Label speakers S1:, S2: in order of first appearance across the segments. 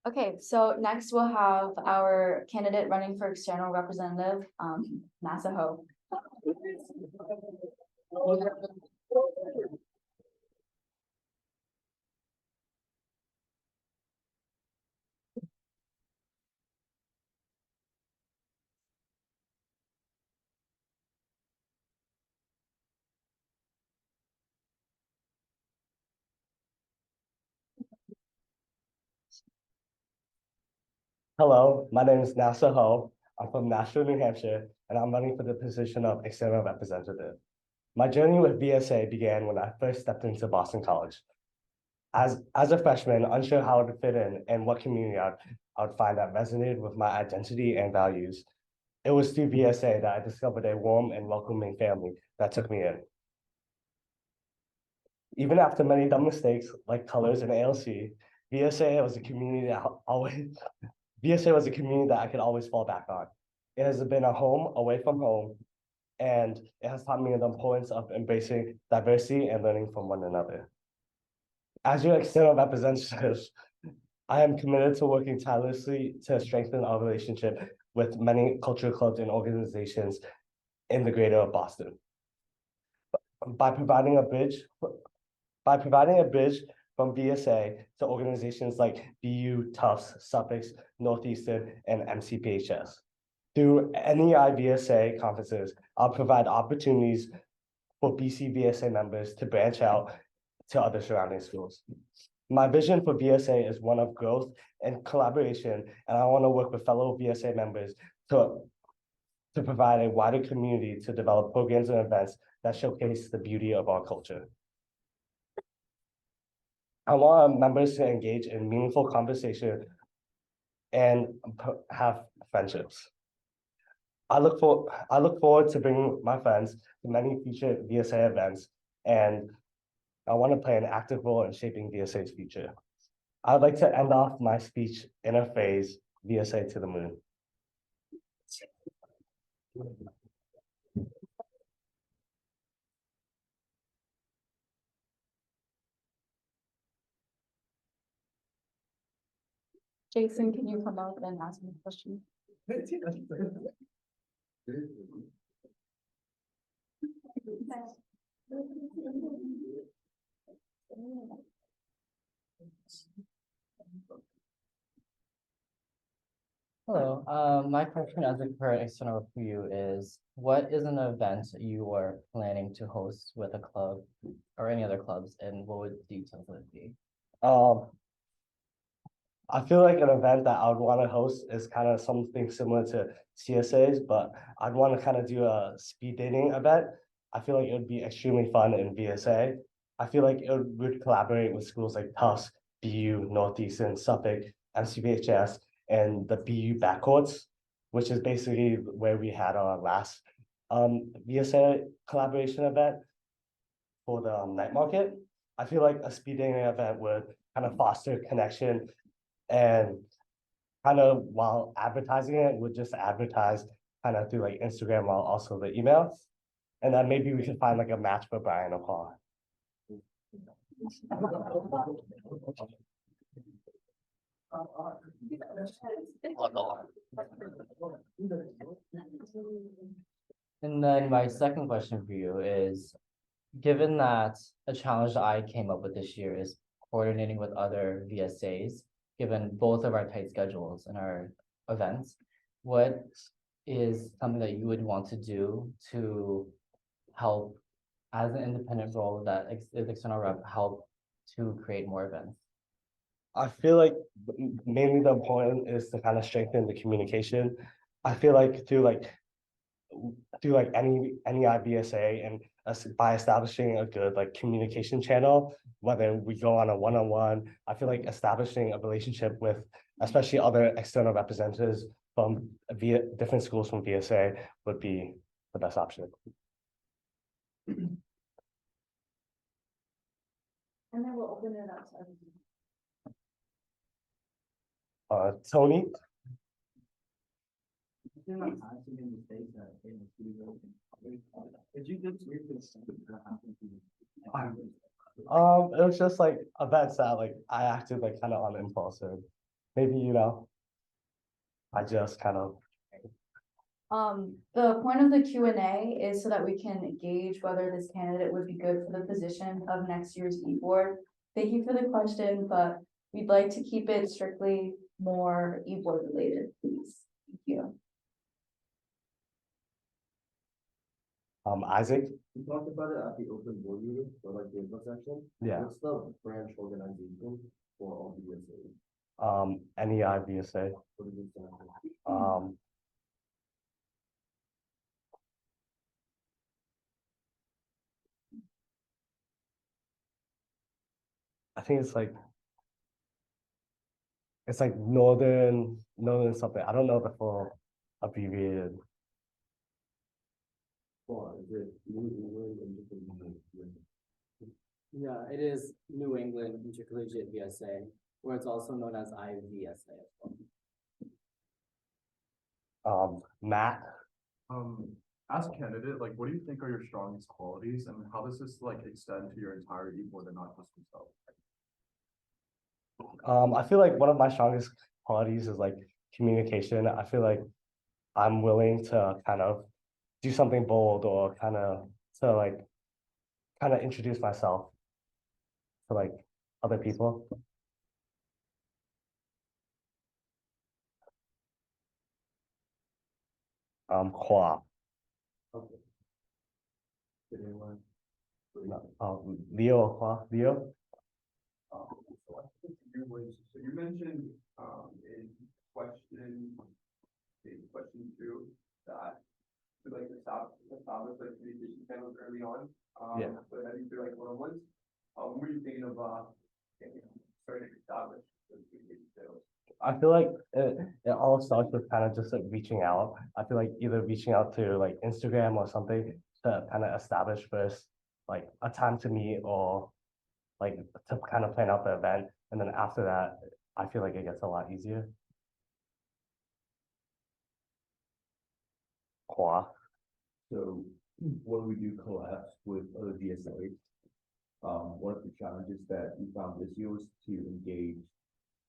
S1: Okay, so next we'll have our candidate running for external representative, NASA Ho.
S2: Hello, my name is Nasa Ho. I'm from Nashville, New Hampshire, and I'm running for the position of external representative. My journey with VSA began when I first stepped into Boston College. As a freshman, unsure how to fit in and what community I would find that resonated with my identity and values. It was through VSA that I discovered a warm and welcoming family that took me in. Even after many dumb mistakes like colors and ALC, VSA was a community that always VSA was a community that I could always fall back on. It has been a home away from home, and it has taught me the importance of embracing diversity and learning from one another. As your external representative, I am committed to working tirelessly to strengthen our relationship with many cultural clubs and organizations in the greater Boston. By providing a bridge, by providing a bridge from VSA to organizations like BU, Tufts, Suffolk, Northeastern, and MCPHS. Through NEI VSA conferences, I'll provide opportunities for BC VSA members to branch out to other surrounding schools. My vision for VSA is one of growth and collaboration, and I want to work with fellow VSA members to provide a wider community to develop programs and events that showcase the beauty of our culture. I want members to engage in meaningful conversation and have friendships. I look forward to bringing my friends to many future VSA events, and I want to play an active role in shaping VSA's future. I'd like to end off my speech in a phrase, VSA to the moon.
S1: Jason, can you come up and ask me a question?
S3: Hello, my question as a current external for you is, what is an event you are planning to host with a club or any other clubs, and what would the details of it be?
S2: Um, I feel like an event that I would want to host is kind of something similar to CSA's, but I'd want to kind of do a speed dating event. I feel like it would be extremely fun in VSA. I feel like it would collaborate with schools like Tufts, BU, Northeastern, Suffolk, MCBHS, and the BU backcourts, which is basically where we had our last VSA collaboration event for the night market. I feel like a speed dating event would kind of foster connection and kind of while advertising it, would just advertise kind of through like Instagram while also the emails. And then maybe we could find like a match for Brian or Paul.
S3: And then my second question for you is, given that a challenge that I came up with this year is coordinating with other VSAs, given both of our tight schedules and our events, what is something that you would want to do to help as an independent role that is external rep help to create more events?
S2: I feel like mainly the point is to kind of strengthen the communication. I feel like through like any IBSA and by establishing a good like communication channel, whether we go on a one-on-one, I feel like establishing a relationship with especially other external representatives from via different schools from VSA would be the best option.
S1: And then we'll open it up to everyone.
S2: Tony. It was just like events that like I acted like kind of on impulse. maybe, I just kind of,
S1: The point of the Q and A is so that we can gauge whether this candidate would be good for the position of next year's e-board. Thank you for the question, but we'd like to keep it strictly more e-board related, please. Thank you.
S2: Isaac,
S4: We talked about it at the open board meeting, or like the info section.
S2: yeah,
S4: What's the branch organization for all BSA?
S2: NEI VSA,
S4: What does it stand for?
S2: I think it's like northern something. I don't know the full abbreviated.
S4: Well, is it New England and different?
S3: Yeah, it is New England Intercollegiate VSA, or it's also known as IVSA as well.
S2: Matt,
S5: As a candidate, like, what do you think are your strongest qualities and how does this like extend to your entire e-board and not just yourself?
S2: I feel like one of my strongest qualities is like communication. I feel like I'm willing to kind of do something bold or kind of introduce myself to like other people. Hua,
S4: Okay. Did anyone?
S2: Leo, Hua, Leo.
S5: So you mentioned, in question two, that you like to establish like communication channels early on.
S2: Yeah.
S5: But I think they're like one-on-ones. What are you thinking of, starting to establish those communication channels?
S2: I feel like it all starts with kind of just like reaching out. I feel like either reaching out to like Instagram or something to kind of establish first, like a time to meet or like to kind of plan out the event. And then after that, I feel like it gets a lot easier. Hua.
S4: So when we do collabs with other DSAs, one of the challenges that we found this year was to engage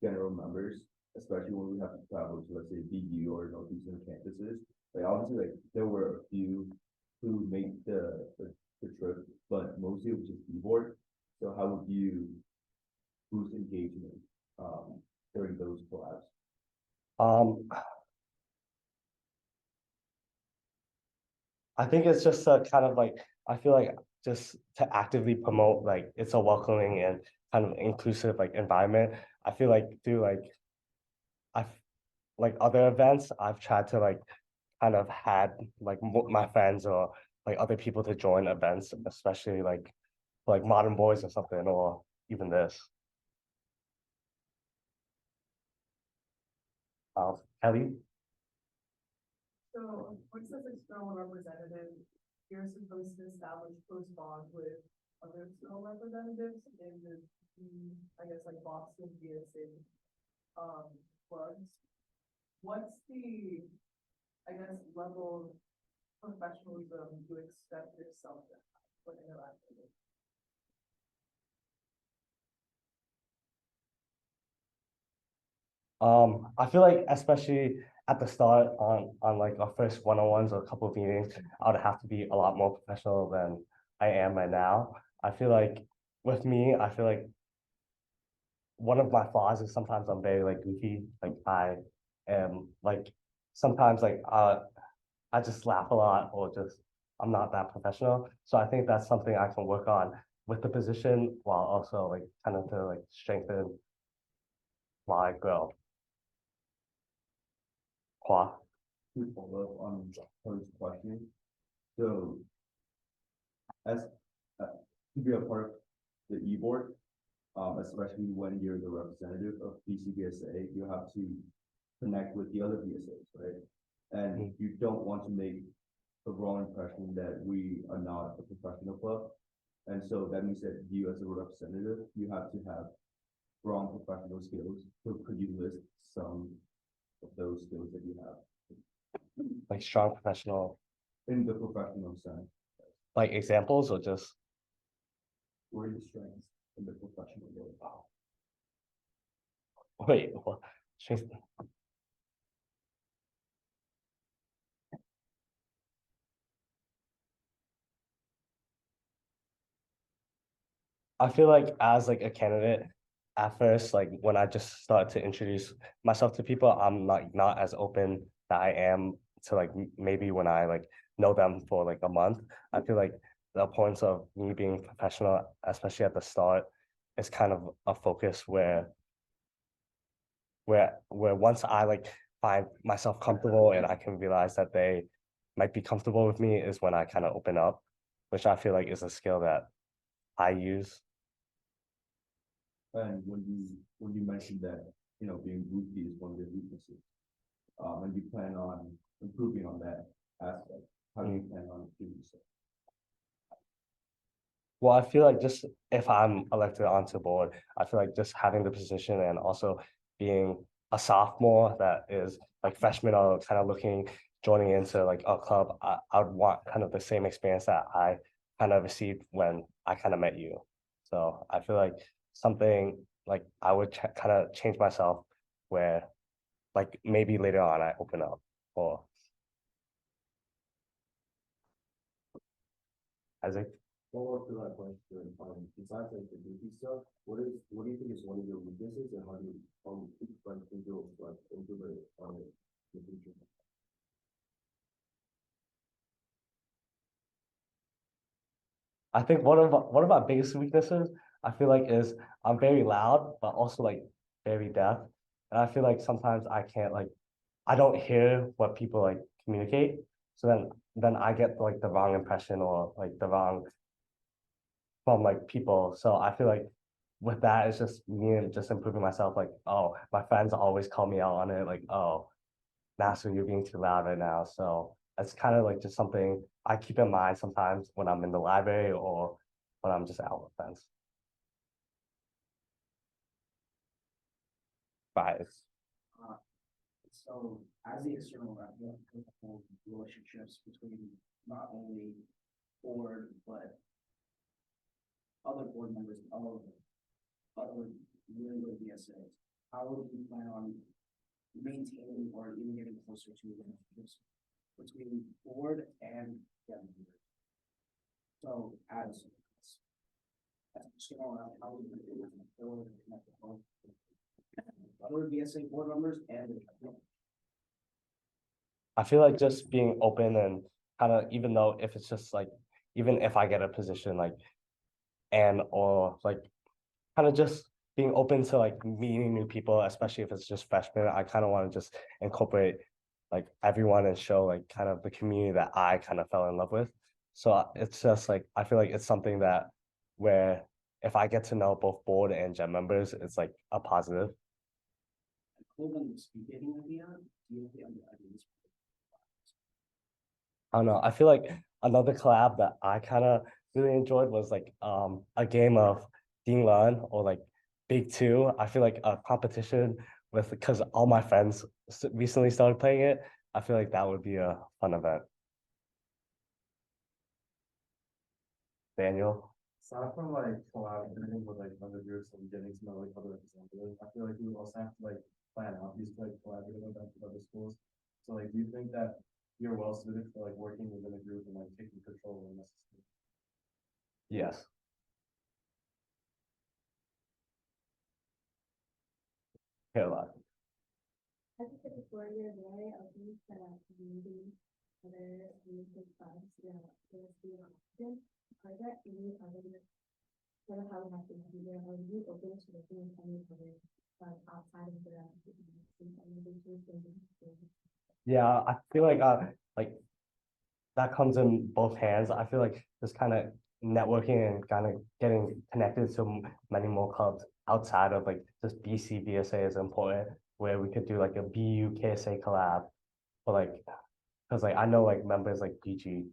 S4: general members, especially when we have to travel to, let's say, BU or Northeastern campuses. Like obviously, like there were a few who made the trip, but mostly it was just keyboard. So how would you boost engagement during those collabs?
S2: I think it's just a kind of like, I feel like just to actively promote, like, it's a welcoming and kind of inclusive, like, environment. I feel like through I've, like, other events, I've tried to, like, kind of had, like, my friends or, like, other people to join events, especially, like, Modern Boys or something, or even this. Ellie?
S6: So, what says external representative, you're supposed to establish close bonds with other external representatives in the, I guess, like Boston VSA, clubs. What's the, I guess, level of professionalism you expect yourself to have when interacting with?
S2: I feel like especially at the start on like our first one-on-ones or a couple of meetings, I would have to be a lot more professional than I am right now. I feel like with me, I feel like one of my flaws is sometimes I'm very like goofy. Like I am like sometimes like I just laugh a lot or just I'm not that professional. So I think that's something I can work on with the position while also like kind of to like strengthen while I grow. Hua.
S4: To follow up on Charlie's question. So as to be a part of the e-board, especially when you're the representative of PCBSA, you have to connect with the other BSAs, right? And you don't want to make the wrong impression that we are not a professional club. And so that means that you as a representative, you have to have strong professional skills. So could you list some of those skills that you have
S2: Like strong professional,
S4: in the professional sense?
S2: like examples or just
S4: What are your strengths in the professional world?
S2: wait, Strength- I feel like as like a candidate, at first, like when I just started to introduce myself to people, I'm like not as open that I am to like maybe when I like know them for like a month. I feel like the importance of me being professional, especially at the start, is kind of a focus where once I like find myself comfortable and I can realize that they might be comfortable with me is when I kind of open up, which I feel like is a skill that I use.
S4: And when you mentioned that, you know, being goofy is one of your weaknesses, and you plan on improving on that aspect, how do you plan on doing so?
S2: Well, I feel like just if I'm elected onto board, I feel like just having the position and also being a sophomore that is like freshman or kind of looking, joining into like a club, I would want kind of the same experience that I kind of received when I kind of met you. So I feel like something like I would kind of change myself where like maybe later on I open up or Isaac.
S4: Follow up to that question, besides like the goofy stuff, what do you think is one of your weaknesses and how do you, like, think you'll, like, improve it on it in the future?
S2: I think one of my biggest weaknesses, I feel like, is I'm very loud, but also like very deaf. And I feel like sometimes I can't like I don't hear what people like communicate. So then I get like the wrong impression or like the wrong from like people. So I feel like with that it's just me and just improving myself. Like, oh, my friends always call me out on it, like, oh, Master, you're being too loud right now. So it's kind of like just something I keep in mind sometimes when I'm in the library or when I'm just out with friends. But
S7: So as the external rep, you have relationships between not only board, but other board members and other really good VSAs. How would you plan on maintaining or even getting closer to relationships between board and members? So as external rep, how would you do with the board and connect with both other VSA board members and
S2: I feel like just being open and kind of even though if it's just like even if I get a position like and or like kind of just being open to like meeting new people, especially if it's just freshmen. I kind of want to just incorporate like everyone and show like kind of the community that I kind of fell in love with. So it's just like I feel like it's something that where if I get to know both board and gen members, it's like a positive.
S7: Cleveland speaking idea? Do you have the ideas?
S2: I don't know. I feel like another collab that I kind of really enjoyed was like a game of Dean Learn or like Big Two. I feel like a competition with because all my friends recently started playing it. I feel like that would be a fun event. Daniel.
S5: Aside from like collaborating with like other groups and getting to know like other representatives, I feel like we would also have to like plan out these like collaborative events with other schools. So like, do you think that you're well suited for like working within a group and like taking control when necessary?
S2: Yes. Here a lot.
S1: I think it's where you're very open to community, other music funds, there's the option. Are there any other, sort of how much is there, are you open to looking at any other, outside of the,
S2: Yeah, I feel like that comes in both hands. I feel like just kind of networking and kind of getting connected to many more clubs outside of like just BC VSA is important, where we could do like a BU KSA collab, or like because like I know like members like BG.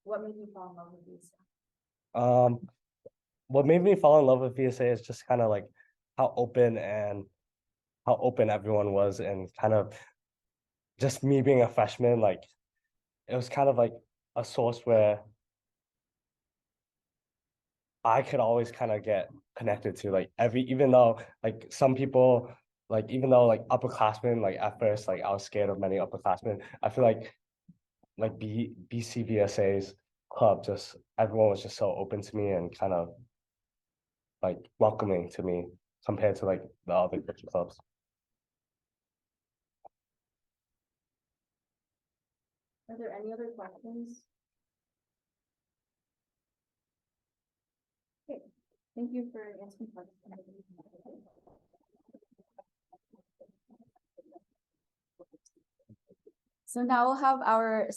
S1: what made you fall in love with these?
S2: Um, what made me fall in love with VSA is just kind of like how open and how open everyone was and kind of just me being a freshman, like it was kind of like a source where I could always kind of get connected to like even though like some people like even though like upperclassmen like at first like I was scared of many upperclassmen. I feel like BCVSA's club just everyone was just so open to me and kind of like welcoming to me compared to like the other Christian clubs.
S1: Are there any other questions? Okay, thank you for answering questions. So now we'll have our